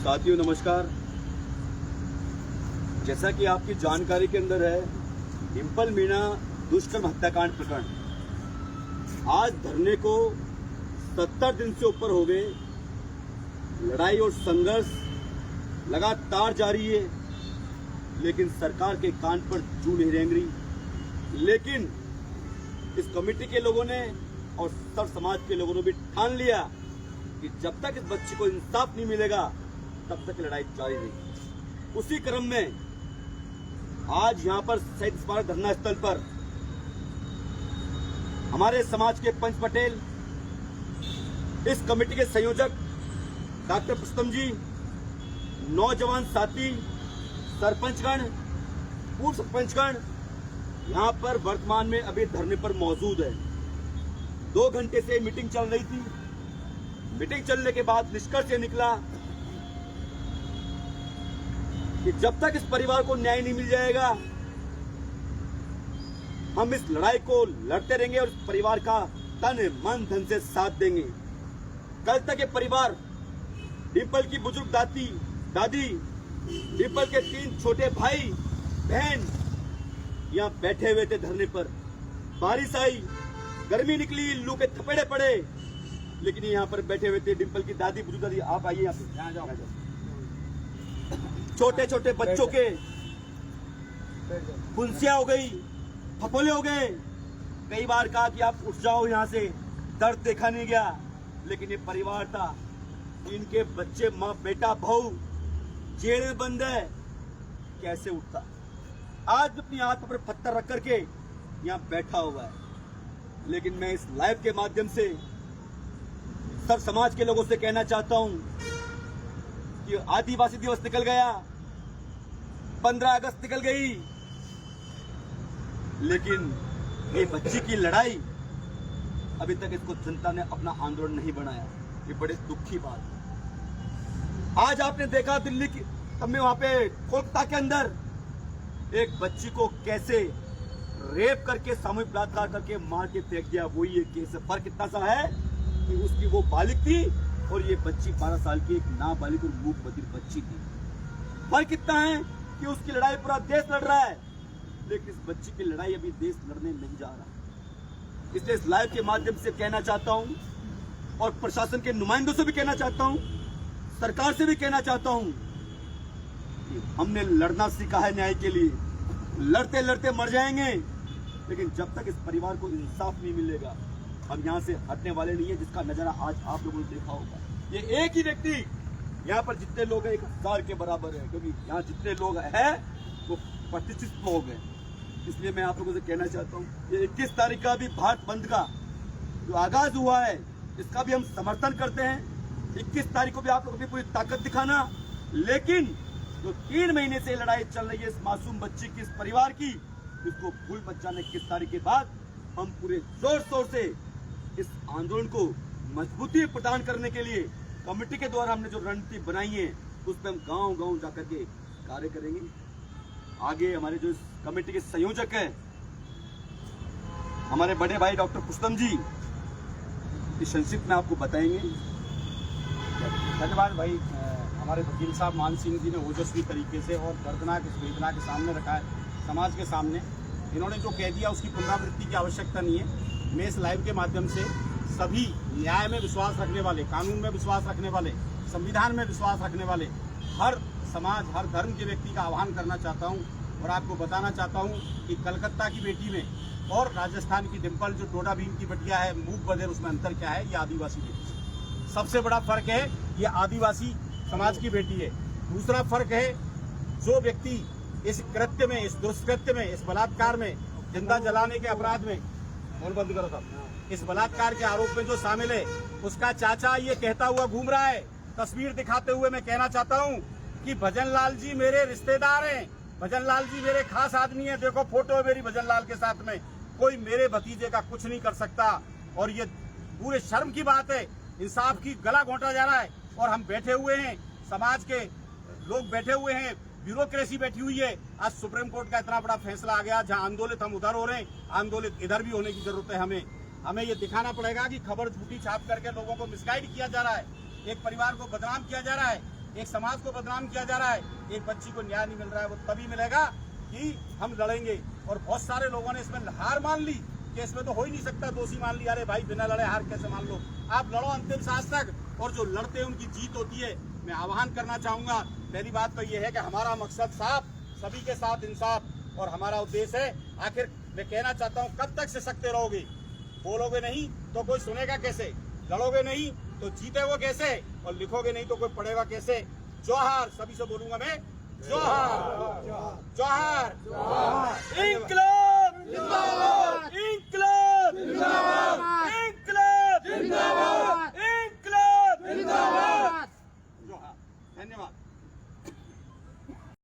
साथियों नमस्कार। जैसा कि आपकी जानकारी के अंदर है, डिंपल मीणा दुष्कर्म हत्याकांड प्रकरण आज धरने को 70 दिन से ऊपर हो गए। लड़ाई और संघर्ष लगातार जारी है, लेकिन सरकार के कान पर जू नहीं रेंग रही। लेकिन इस कमेटी के लोगों ने और सर्व समाज के लोगों ने भी ठान लिया कि जब तक इस बच्ची को इंसाफ नहीं मिलेगा तब तक लड़ाई जारी रहेगी। उसी क्रम में आज यहां पर शहीद स्मारक धरना स्थल पर हमारे समाज के पंच पटेल, इस कमेटी के संयोजक डॉक्टर पुष्पम जी, नौजवान साथी, सरपंचगण, पूर्व सरपंचगण यहां पर वर्तमान में अभी धरने पर मौजूद है। 2 घंटे से मीटिंग चल रही थी। मीटिंग चलने के बाद निष्कर्ष ये निकला कि जब तक इस परिवार को न्याय नहीं मिल जाएगा, हम इस लड़ाई को लड़ते रहेंगे और इस परिवार का तन मन धन से साथ देंगे। कल तक ये परिवार, डिंपल की बुजुर्ग दादी, डिंपल के 3 छोटे भाई बहन यहां बैठे हुए थे धरने पर। बारिश आई, गर्मी निकली, लू के थपेड़े पड़े, लेकिन यहां पर बैठे हुए थे डिंपल की दादी, बुजुर्ग दादी। आप आइए यहाँ पे, यहाँ जाओ। छोटे छोटे बच्चों के फुंसियां हो गई, फपोले हो गए। कई बार कहा कि आप उठ जाओ यहां से, दर्द देखा नहीं गया, लेकिन ये परिवार था, इनके बच्चे, माँ, बेटा, बहू जेल में बंद है, कैसे उठता। आज अपनी हाथ पर पत्थर रख करके यहां बैठा हुआ है। लेकिन मैं इस लाइव के माध्यम से सब समाज के लोगों से कहना चाहता हूं कि आदिवासी दिवस निकल गया, 15 अगस्त निकल गई, लेकिन ये बच्ची की लड़ाई अभी तक इसको जनता ने अपना आंदोलन नहीं बनाया। ये बड़े दुख की बात है। आज आपने देखा दिल्ली की, तब में वहां पे कोलकाता के अंदर एक बच्ची को कैसे रेप करके, सामूहिक बलात्कार करके मार के फेंक दिया। वही ये केस है। फर्क इतना सा है कि उसकी वो बालिग थी और ये बच्ची 12 साल की एक नाबालिग और मूक बधिर बच्ची थी। फर्क इतना है कि उसकी लड़ाई पूरा देश लड़ रहा है, लेकिन इस बच्ची की लड़ाई अभी देश लड़ने नहीं जा रहा। इसलिए इस लाइव के माध्यम से कहना चाहता हूं और प्रशासन के नुमाइंदों से भी कहना चाहता हूं, सरकार से भी कहना चाहता हूं कि हमने लड़ना सीखा है न्याय के लिए। लड़ते लड़ते मर जाएंगे, लेकिन जब तक इस परिवार को इंसाफ नहीं मिलेगा हम यहां से हटने वाले नहीं है, जिसका नजारा आज आप लोगों ने देखा होगा। ये एक ही व्यक्ति यहाँ पर जितने लोग हैं 1000 के बराबर है, क्योंकि यहाँ जितने लोग हैं वो प्रतिष्ठित लोग हैं। इसलिए मैं आप लोगों से कहना चाहता हूँ, ये 21 तारीख का भी भारत बंद का जो आगाज हुआ है, इसका भी हम समर्थन करते हैं। 21 तारीख को भी आप लोग अपनी पूरी ताकत दिखाना, लेकिन जो 3 महीने से लड़ाई चल रही है इस मासूम बच्ची की, इस परिवार की, इसको भूल मत जाना। 21 तारीख के बाद हम पूरे जोर शोर से इस आंदोलन को मजबूती प्रदान करने के लिए कमेटी के द्वारा हमने जो रणनीति बनाई है, उस पर हम गांव-गांव जाकर के कार्य करेंगे। आगे हमारे जो इस कमेटी के संयोजक हैं, हमारे बड़े भाई डॉक्टर पुष्पम जी, इस संक्षिप्त में आपको बताएंगे। धन्यवाद भाई। हमारे वकील साहब मान सिंह जी ने ओजस्वी तरीके से और दर्दनाक इस वेदना के सामने रखा है समाज के सामने। इन्होंने जो कह दिया उसकी पुनरावृत्ति की आवश्यकता नहीं है। मैं इस लाइव के माध्यम से सभी न्याय में विश्वास रखने वाले, कानून में विश्वास रखने वाले, संविधान में विश्वास रखने वाले हर समाज, हर धर्म के व्यक्ति का आह्वान करना चाहता हूं और आपको बताना चाहता हूं कि कलकत्ता की बेटी में और राजस्थान की डिंपल जो डोडा भीम की बटिया है, मूक बधिर, उसमें अंतर क्या है? ये आदिवासी बेटी है। सबसे बड़ा फर्क है, ये आदिवासी समाज की बेटी है। दूसरा फर्क है, जो व्यक्ति इस कृत्य में, इस दुष्कृत्य में, इस बलात्कार में, जिंदा जलाने के अपराध में, फोन बंद करो साहब, इस बलात्कार के आरोप में जो शामिल है, उसका चाचा ये कहता हुआ घूम रहा है। तस्वीर दिखाते हुए मैं कहना चाहता हूं कि भजन लाल जी मेरे रिश्तेदार हैं, भजन लाल जी मेरे खास आदमी हैं। देखो फोटो है मेरी भजन लाल के साथ में। कोई मेरे भतीजे का कुछ नहीं कर सकता, और ये पूरे शर्म की बात है। इंसाफ की गला घोंटा जा रहा है और हम बैठे हुए हैं, समाज के लोग बैठे हुए हैं, ब्यूरोक्रेसी बैठी हुई है। आज सुप्रीम कोर्ट का इतना बड़ा फैसला आ गया, जहां आंदोलित हम उधर हो रहे हैं, आंदोलित इधर भी होने की जरूरत है। हमें ये दिखाना पड़ेगा कि खबर झूठी छाप करके लोगों को मिसगाइड किया जा रहा है, एक परिवार को बदनाम किया जा रहा है। एक समाज को बदनाम किया जा रहा है, एक बच्ची को न्याय नहीं मिल रहा है, वो तभी मिलेगा कि हम लड़ेंगे। और बहुत सारे लोगों ने इसमें हार मान ली कि इसमें तो हो ही नहीं सकता, दोषी मान लिया। अरे भाई बिना लड़े हार कैसे मान लो? आप लड़ो अंतिम सांस तक, और जो लड़ते हैं उनकी जीत होती है। मैं आह्वान करना चाहूंगा, पहली बात तो ये है कि हमारा मकसद साफ, सभी के साथ इंसाफ, और हमारा उद्देश्य है। आखिर मैं कहना चाहता हूँ, कब तक सिसकते रहोगे? बोलोगे नहीं तो कोई सुनेगा कैसे? लड़ोगे नहीं तो जीते वो कैसे? और लिखोगे नहीं तो कोई पढ़ेगा कैसे? जोहार, सभी से बोलूंगा मैं, जोहार जोहार।